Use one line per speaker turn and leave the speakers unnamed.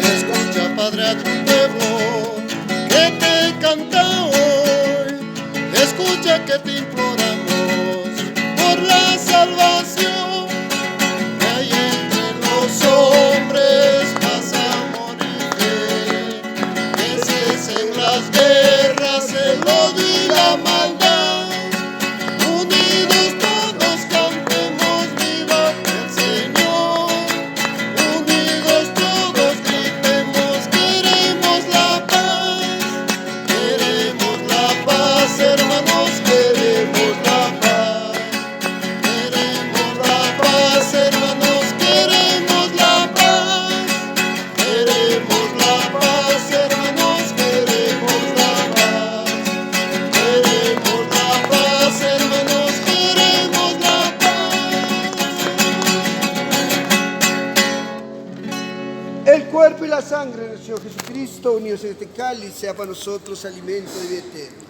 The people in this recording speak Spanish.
Escucha, Padre, a tu pueblo que te canta hoy. Escucha que te imploramos por la salvación. Que hay entre los hombres vas a morir. Que cesen las guerras, el odio y la maldad. Unidos todos cantemos viva el Señor. Unidos todos gritemos, queremos la paz. Queremos la paz, hermanos, queremos la paz. Queremos la paz, hermanos, queremos la paz. Queremos la paz, hermanos, queremos la paz. Queremos la paz, hermanos, queremos la paz.
El cuerpo y la sangre de nuestro Señor Jesucristo, unidos en este cáliz, sea para nosotros alimento de vida eterna.